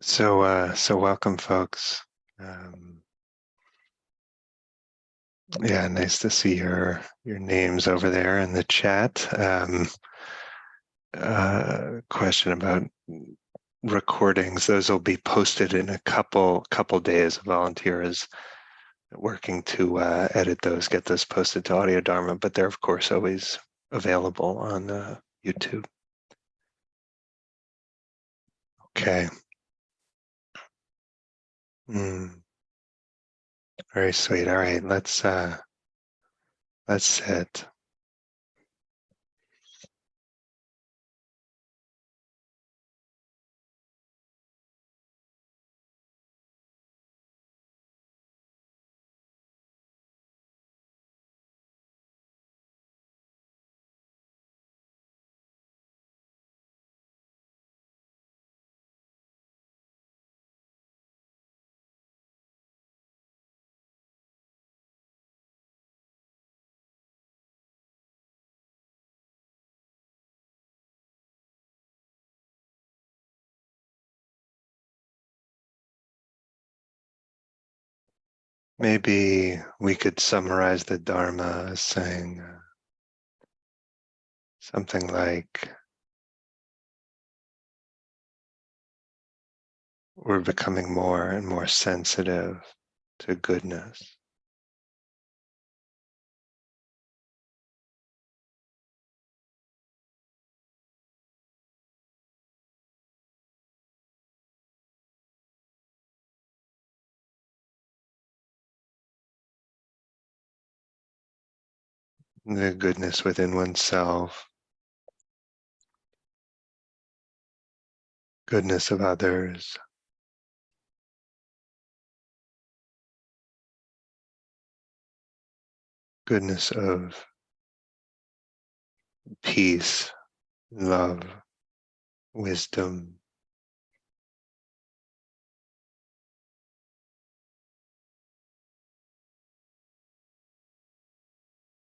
So welcome, folks. Um, yeah, nice to see your names over there in the chat. Question about recordings; those will be posted in a couple days. Volunteer is working to edit those, get those posted to Audio Dharma, but they're of course always available on YouTube. Okay. Very sweet. All right, let's sit. Maybe we could summarize the Dharma as saying something like, we're becoming more and more sensitive to goodness. The goodness within oneself, goodness of others, goodness of peace, love, wisdom,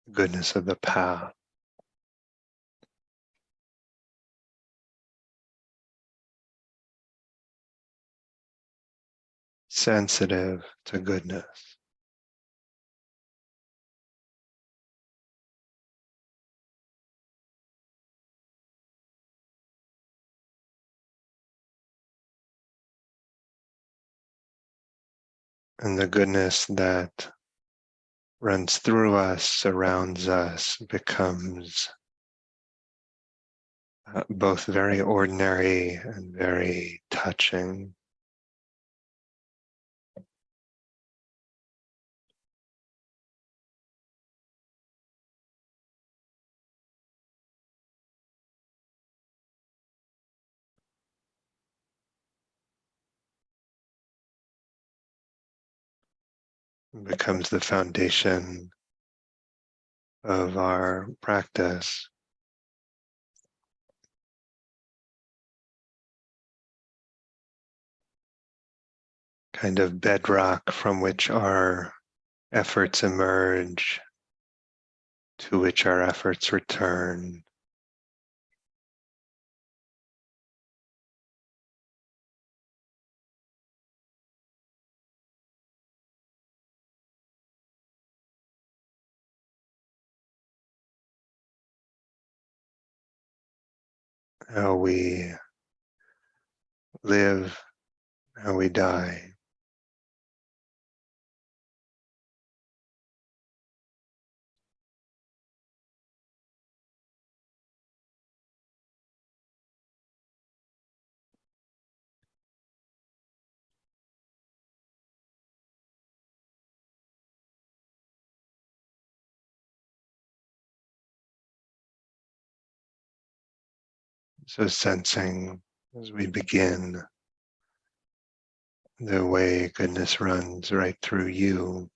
goodness of the path, sensitive to goodness. And the goodness that runs through us, surrounds us, becomes both very ordinary and very touching. Becomes the foundation of our practice. Kind of bedrock from which our efforts emerge, to which our efforts return. How we live, how we die. So sensing as we begin the way goodness runs right through you.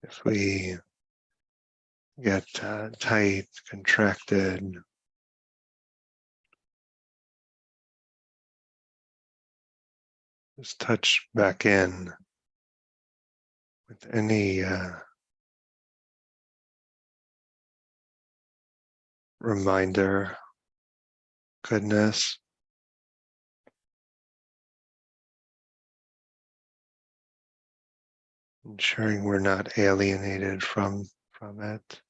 If we get tight, contracted, just touch back in with any reminder, goodness, ensuring we're not alienated from it.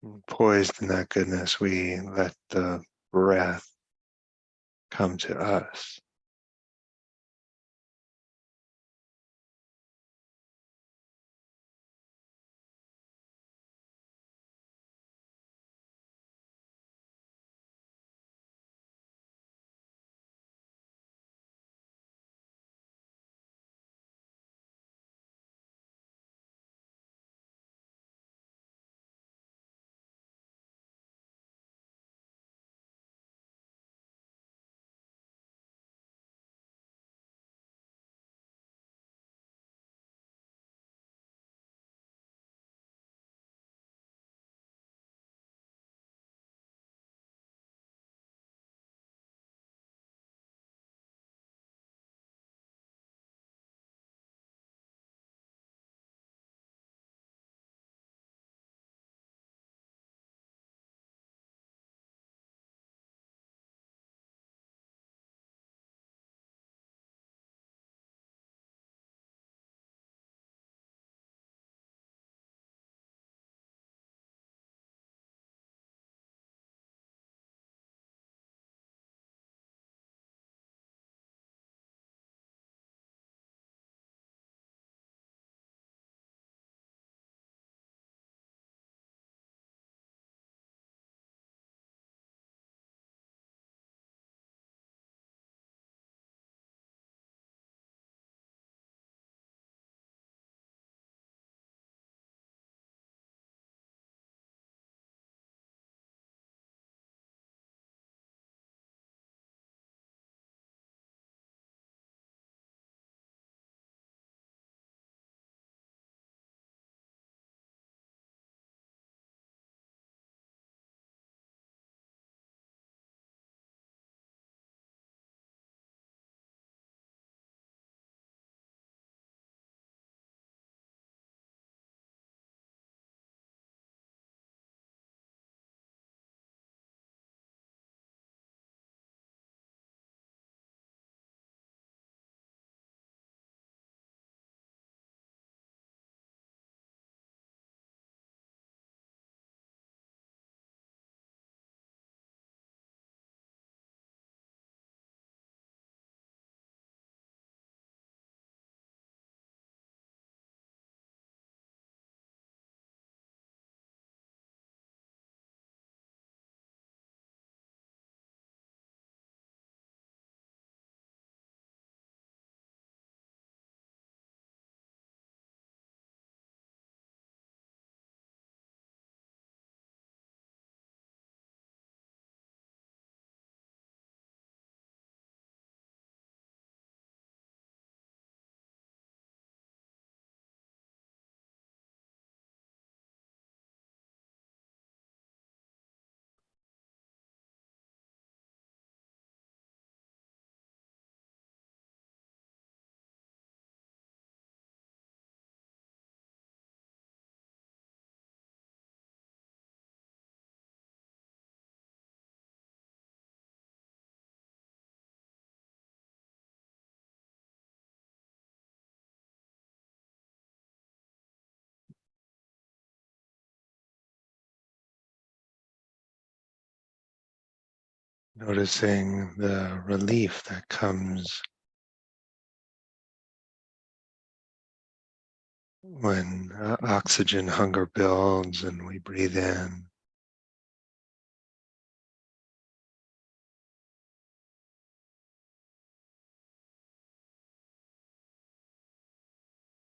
And poised in that goodness, we let the breath come to us. Noticing the relief that comes when oxygen hunger builds and we breathe in.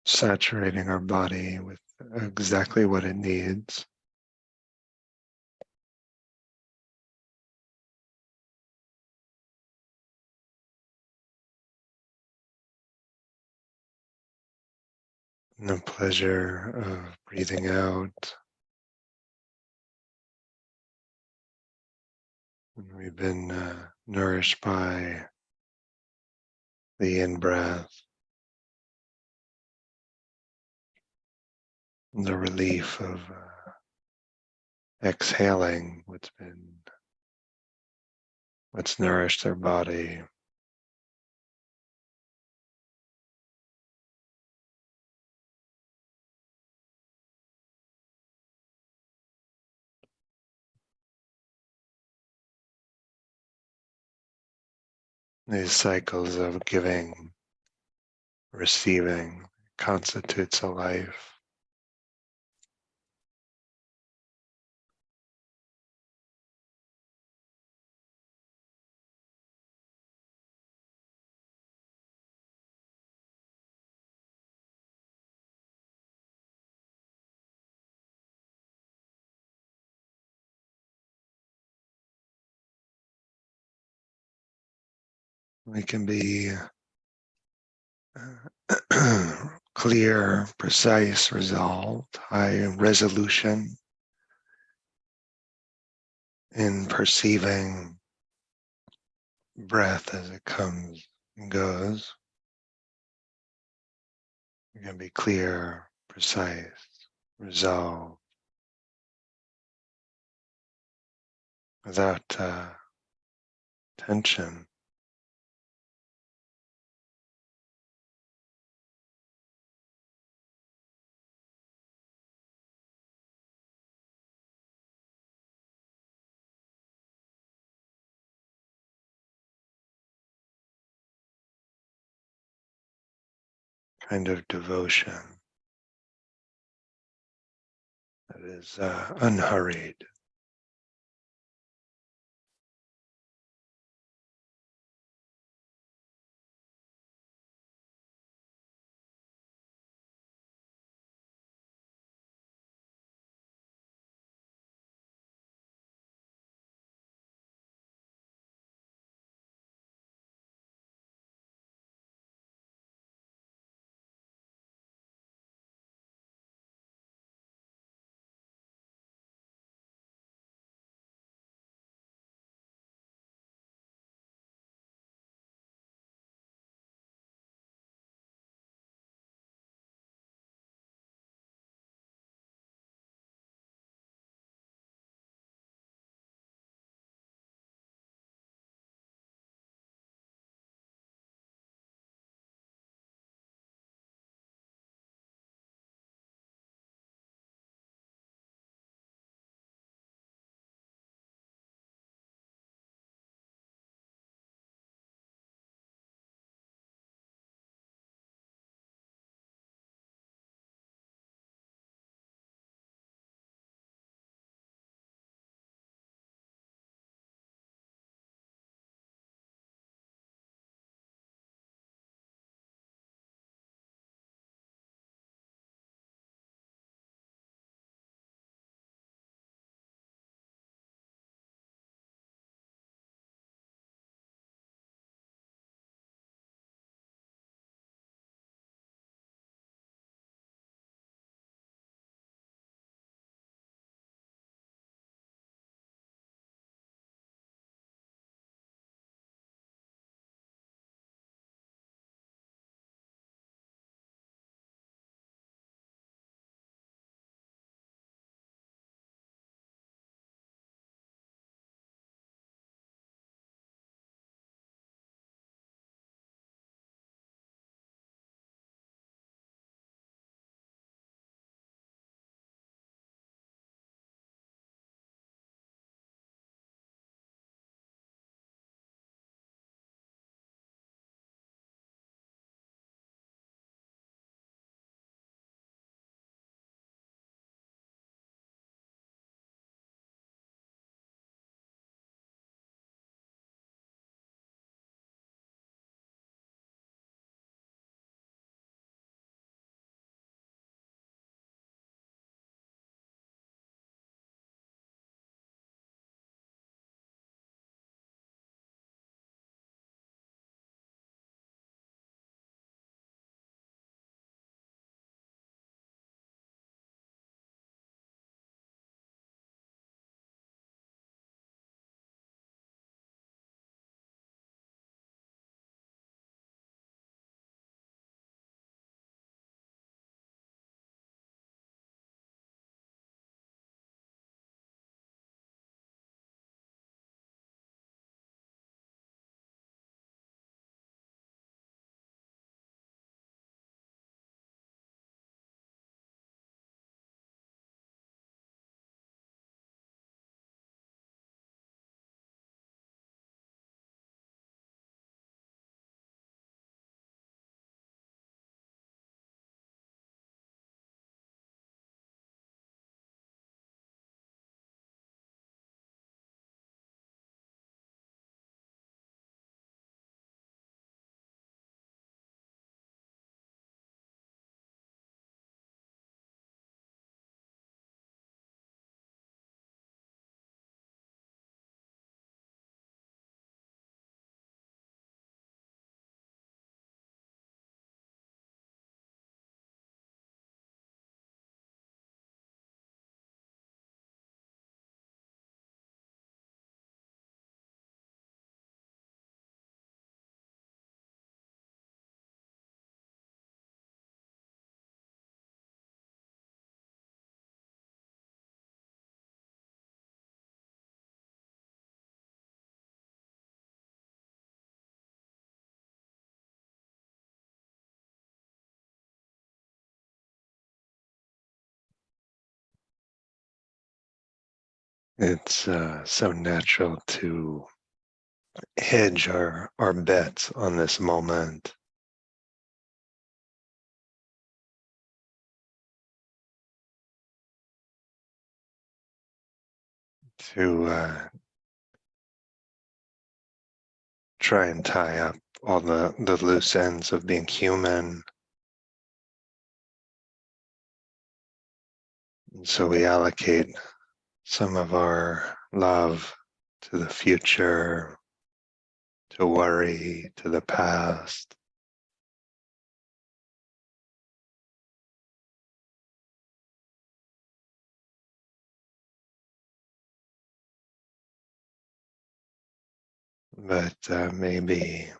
Saturating our body with exactly what it needs. And the pleasure of breathing out. When we've been nourished by the in-breath, and the relief of exhaling what's nourished their body. These cycles of giving, receiving constitutes a life. We can be clear, precise, resolved, high resolution in perceiving breath as it comes and goes. We can be clear, precise, resolved, without tension. Kind of devotion that is unhurried. It's so natural to hedge our bets on this moment, to try and tie up all the loose ends of being human. So we allocate some of our love to the future, to worry, to the past. But maybe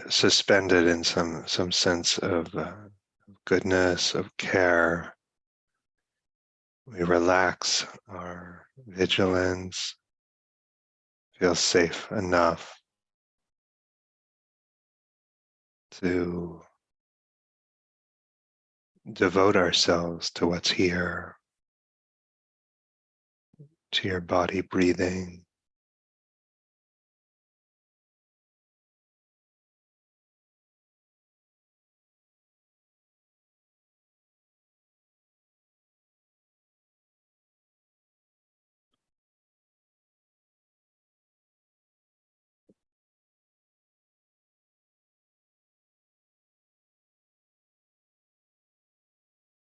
suspended in some sense of goodness, of care. We relax our vigilance, feel safe enough to devote ourselves to what's here, to your body breathing.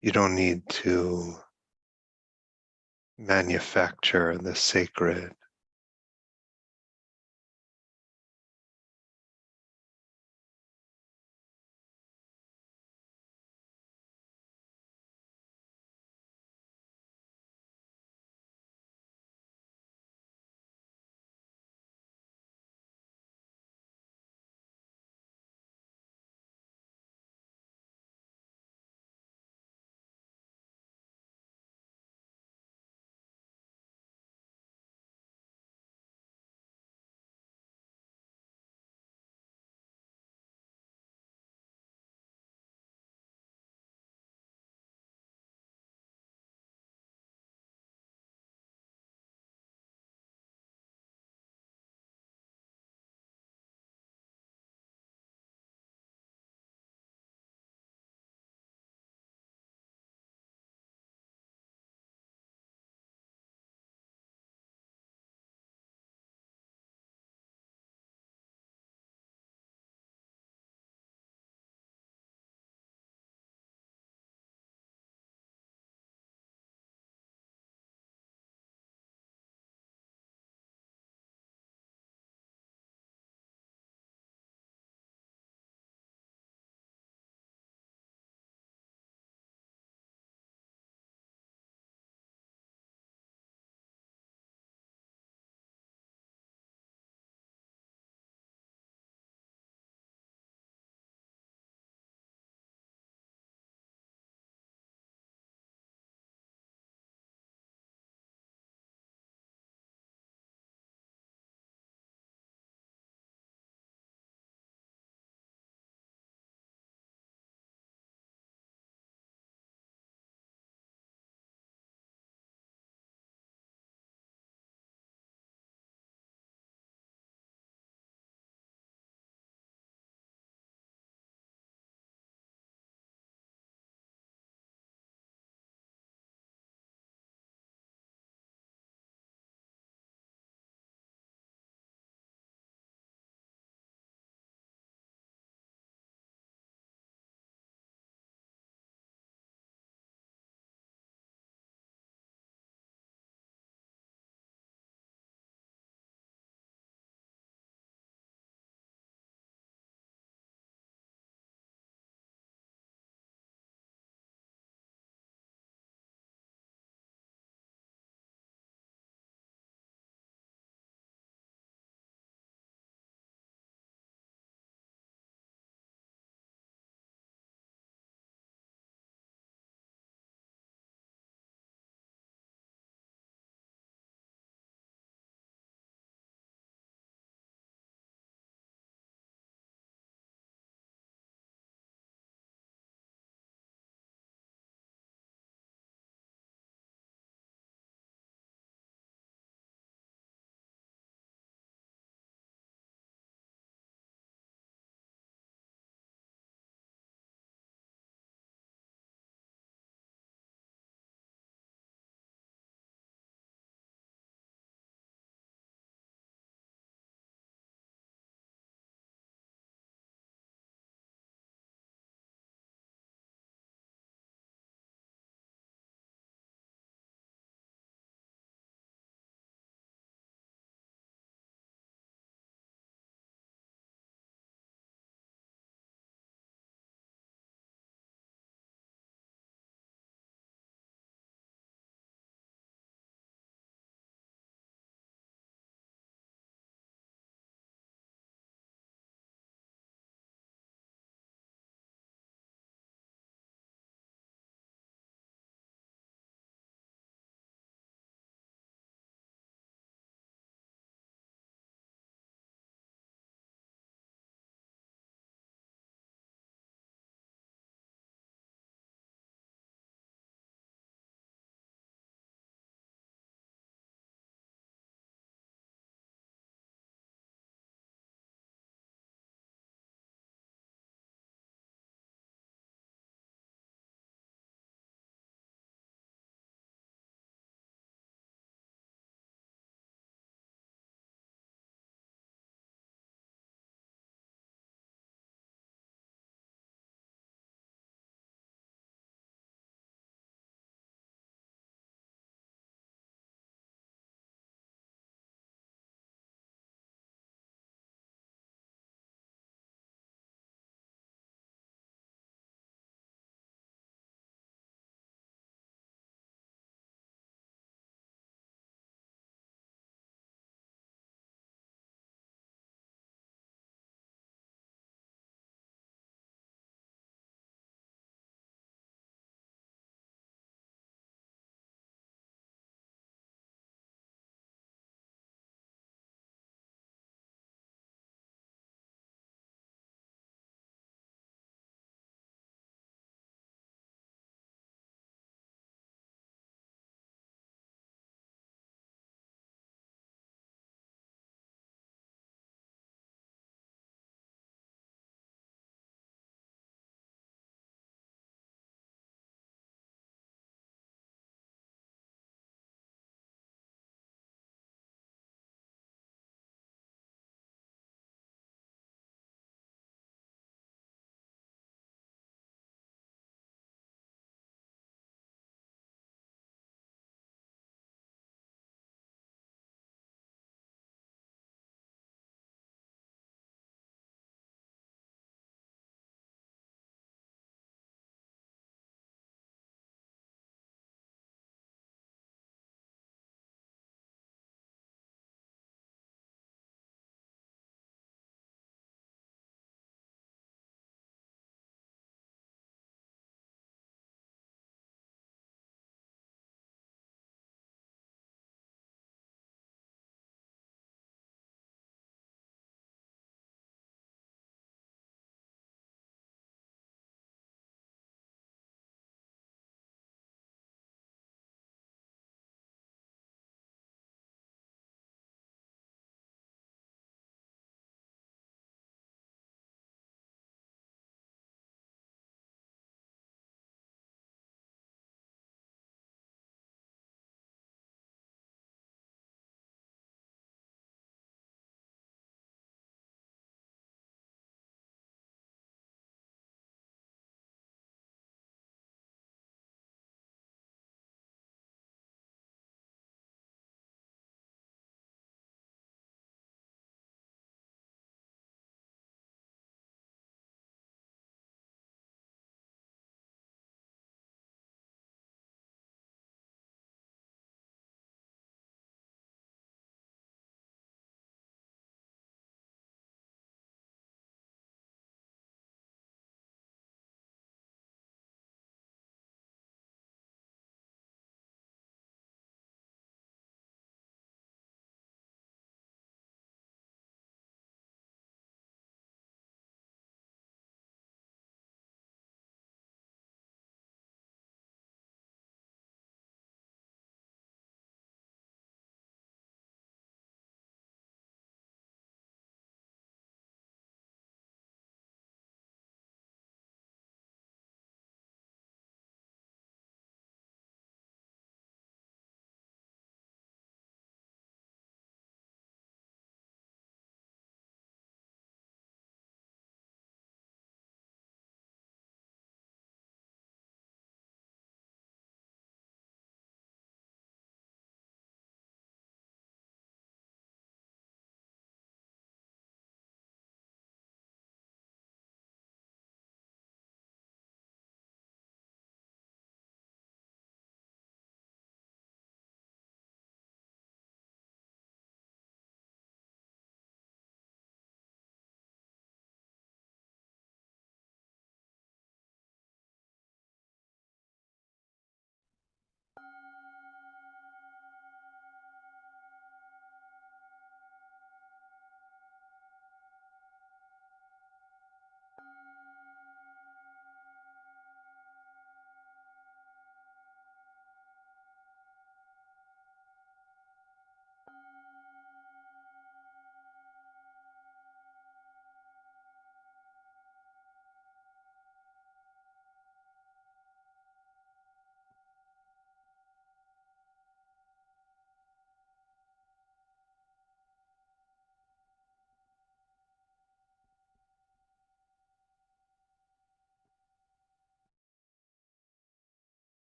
You don't need to manufacture the sacred.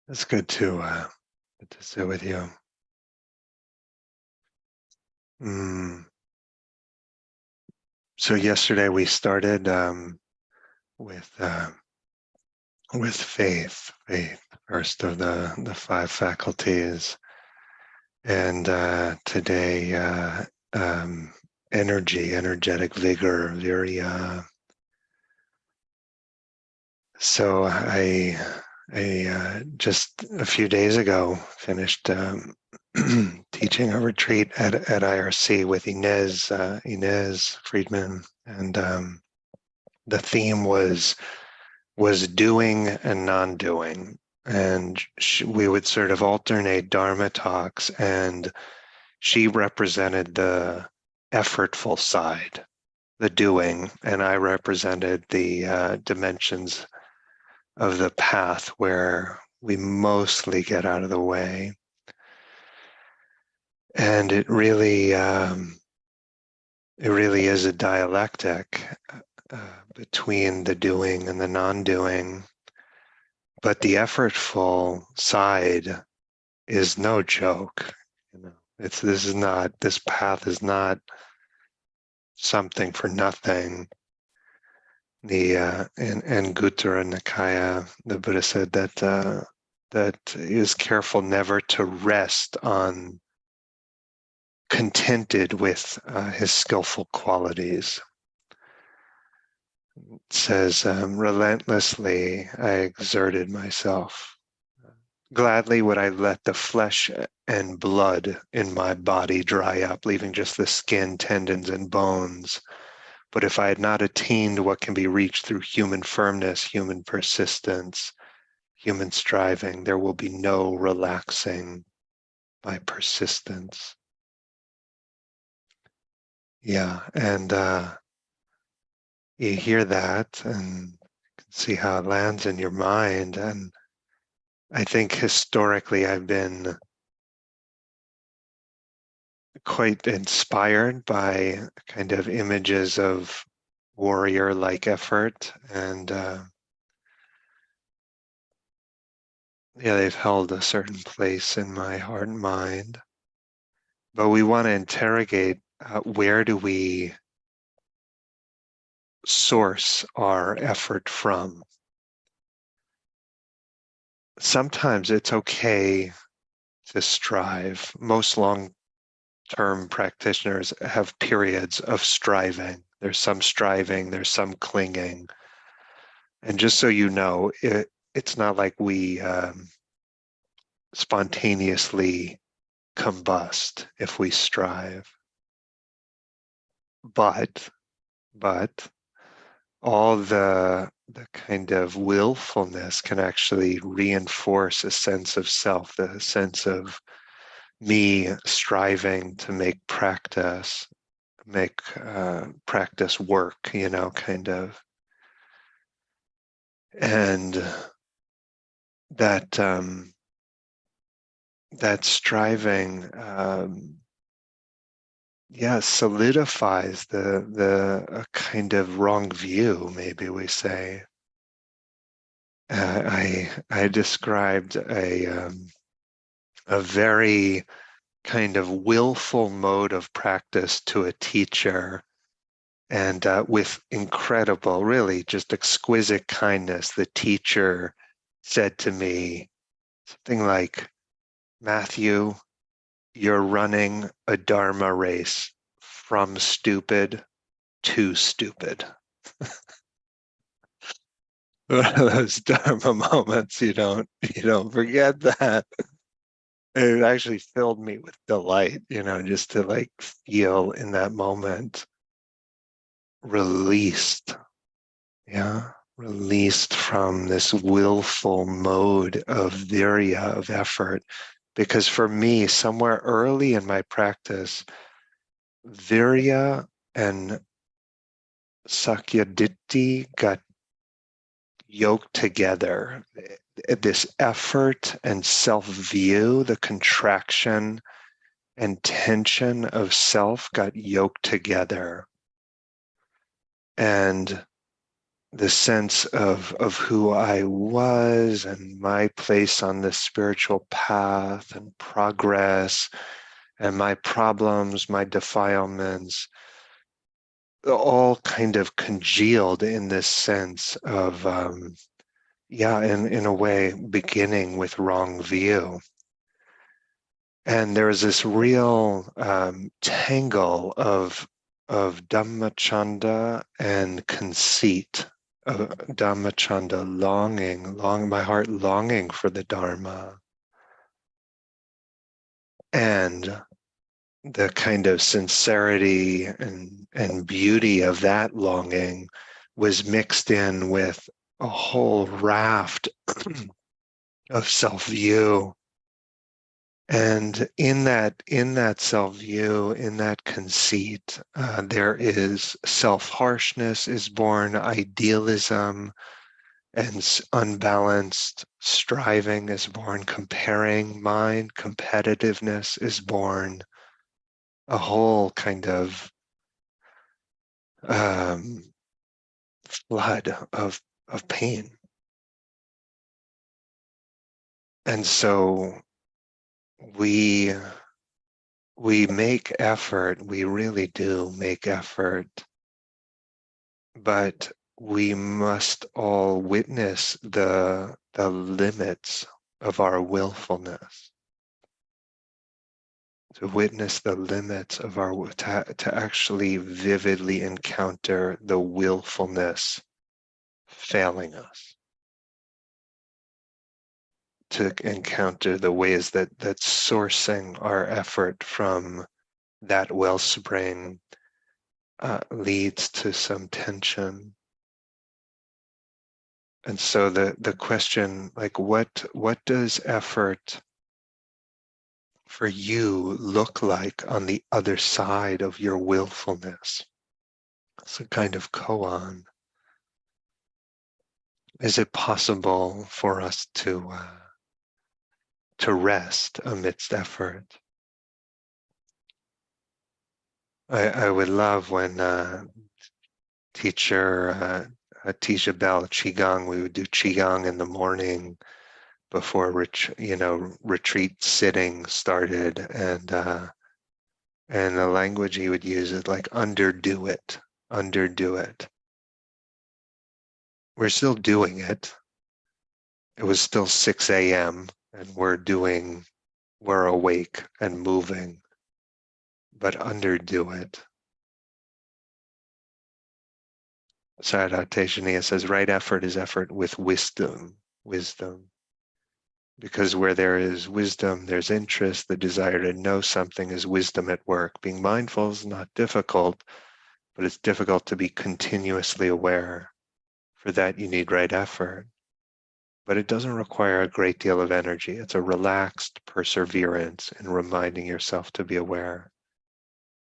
It's good to sit with you. So yesterday we started with faith, first of the five faculties, and today energetic vigor, virya. So I just a few days ago finished teaching a retreat at IRC with Inez Friedman, and the theme was doing and non-doing, and we would sort of alternate Dharma talks, and she represented the effortful side, the doing, and I represented the dimensions of the path where we mostly get out of the way. And it really is a dialectic between the doing and the non-doing. But the effortful side is no joke. This path is not something for nothing. In Guttara Nikaya, the Buddha said that he was careful never to rest on contented with his skillful qualities. It says, relentlessly I exerted myself. Gladly would I let the flesh and blood in my body dry up, leaving just the skin, tendons, and bones. But if I had not attained what can be reached through human firmness, human persistence, human striving, there will be no relaxing by persistence. Yeah, and you hear that and see how it lands in your mind. And I think historically I've been quite inspired by kind of images of warrior-like effort, and they've held a certain place in my heart and mind. But we want to interrogate, where do we source our effort from? Sometimes it's okay to strive. Most long-term practitioners have periods of striving. There's some striving, there's some clinging. And just so you know, it's not like we spontaneously combust if we strive. But all the kind of willfulness can actually reinforce a sense of self, the sense of me striving to make practice work, kind of. And that striving, solidifies a kind of wrong view, maybe we say. I described a very kind of willful mode of practice to a teacher, and with incredible, really just exquisite kindness, the teacher said to me something like, "Matthew, you're running a Dharma race from stupid to stupid." Those Dharma moments, you don't forget that. It actually filled me with delight, just to feel in that moment released, released from this willful mode of virya, of effort. Because for me, somewhere early in my practice, virya and sakyaditi got yoked together. This effort and self-view, the contraction and tension of self got yoked together. And the sense of who I was and my place on this spiritual path and progress and my problems, my defilements, all kind of congealed in this sense of, in a way, beginning with wrong view. And there was this real tangle of Dhammachanda and conceit. Dhammachanda my heart longing for the Dharma, and the kind of sincerity and beauty of that longing was mixed in with a whole raft of self-view. And in that self-view, in that conceit, there is self-harshness is born, idealism and unbalanced striving is born, comparing mind, competitiveness is born, a whole kind of flood of pain. And so we make effort, we really do make effort, but we must all witness the limits of our willfulness, to witness the limits of our, to actually vividly encounter the willfulness failing us, to encounter the ways that sourcing our effort from that wellspring leads to some tension. And so the question, like, what does effort for you look like on the other side of your willfulness? It's a kind of koan. Is it possible for us to rest amidst effort? I would love when teacher Tisha Bell Qigong, we would do Qigong in the morning before retreat sitting started, and the language he would use is like underdo it. We're still doing it. It was still 6 a.m. and we're awake and moving, but underdo it. Sayadaw Tejaniya says, right effort is effort with wisdom. Because where there is wisdom, there's interest. The desire to know something is wisdom at work. Being mindful is not difficult, but it's difficult to be continuously aware. For that, you need right effort. But it doesn't require a great deal of energy. It's a relaxed perseverance in reminding yourself to be aware.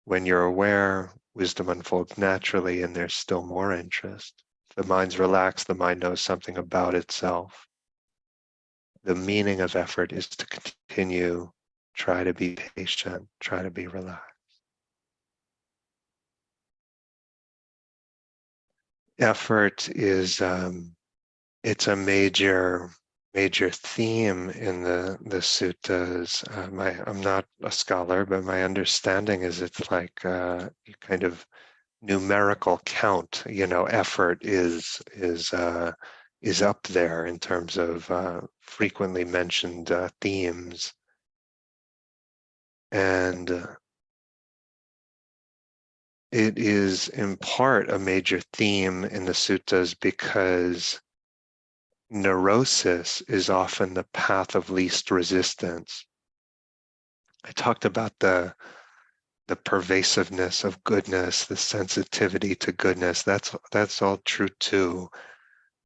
When you're aware, wisdom unfolds naturally, and there's still more interest. If the mind's relaxed, the mind knows something about itself. The meaning of effort is to continue, try to be patient, try to be relaxed. Effort is, it's a major theme in the suttas. I'm not a scholar, but my understanding is it's like you kind of numerical count. Effort is up there in terms of frequently mentioned themes, and it is in part a major theme in the suttas because neurosis is often the path of least resistance. I talked about the pervasiveness of goodness, the sensitivity to goodness. That's all true too.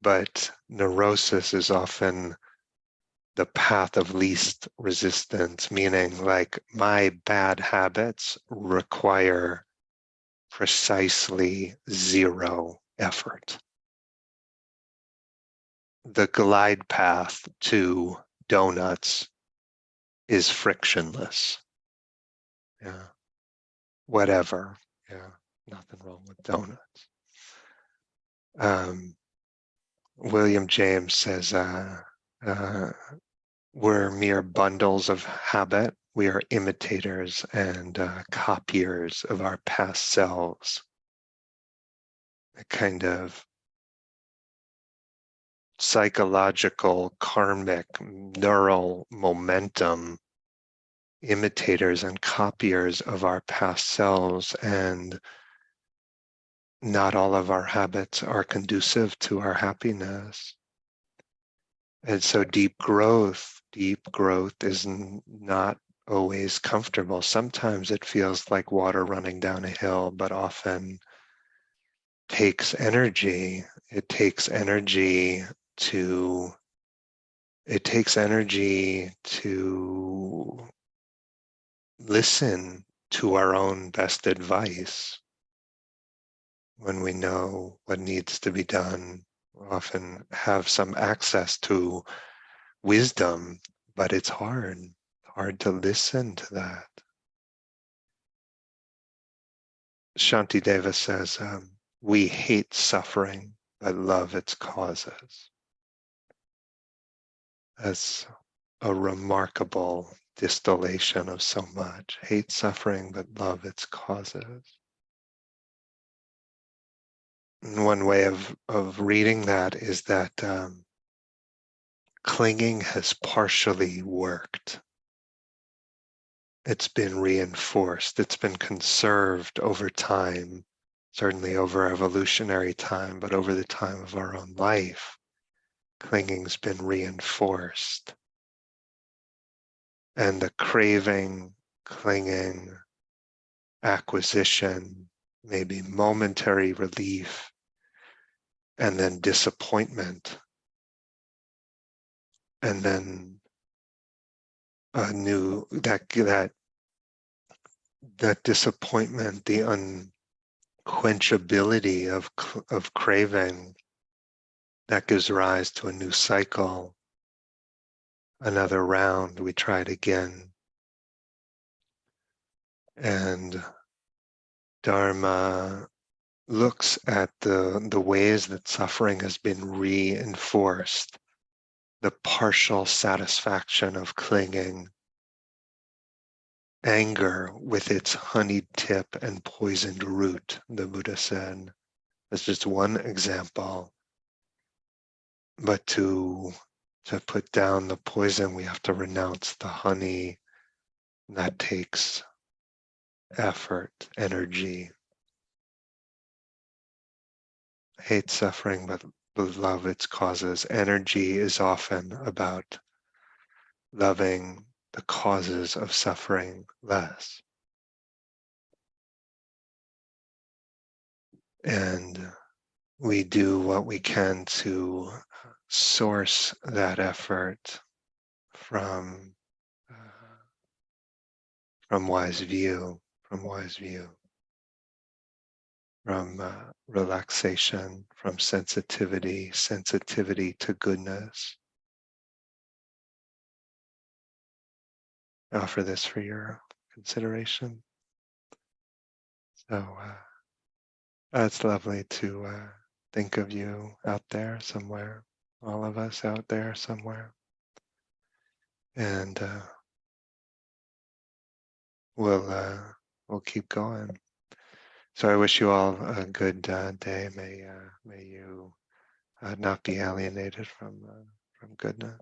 But neurosis is often the path of least resistance, meaning like my bad habits require precisely zero effort. The glide path to donuts is frictionless. Yeah. Whatever. Yeah. Nothing wrong with donuts. William James says, we're mere bundles of habit. We are imitators and copiers of our past selves. A kind of psychological, karmic, neural momentum, imitators and copiers of our past selves, and not all of our habits are conducive to our happiness. And so deep growth is not always comfortable. Sometimes it feels like water running down a hill, but often takes energy. It takes energy to listen to our own best advice. When we know what needs to be done, we often have some access to wisdom, but it's hard to listen to that. Shantideva says, we hate suffering, but love its causes. That's a remarkable distillation of so much. Hate suffering, but love its causes. And one way of reading that is that clinging has partially worked. It's been reinforced. It's been conserved over time, certainly over evolutionary time, but over the time of our own life, clinging's been reinforced. And the craving, clinging, acquisition, maybe momentary relief, and then disappointment, and then a new that disappointment, the unquenchability of craving, that gives rise to a new cycle, another round. We try it again, and Dharma looks at the ways that suffering has been reinforced, the partial satisfaction of clinging, anger with its honeyed tip and poisoned root, the Buddha said. That's just one example. But to put down the poison, we have to renounce the honey. That takes effort, energy. Hate suffering, but love its causes. Energy is often about loving the causes of suffering less. And we do what we can to source that effort from wise view, from relaxation, from sensitivity to goodness. I offer this for your consideration. So it's lovely to think of you out there somewhere, all of us out there somewhere. And we'll keep going. So I wish you all a good day. May you not be alienated from goodness.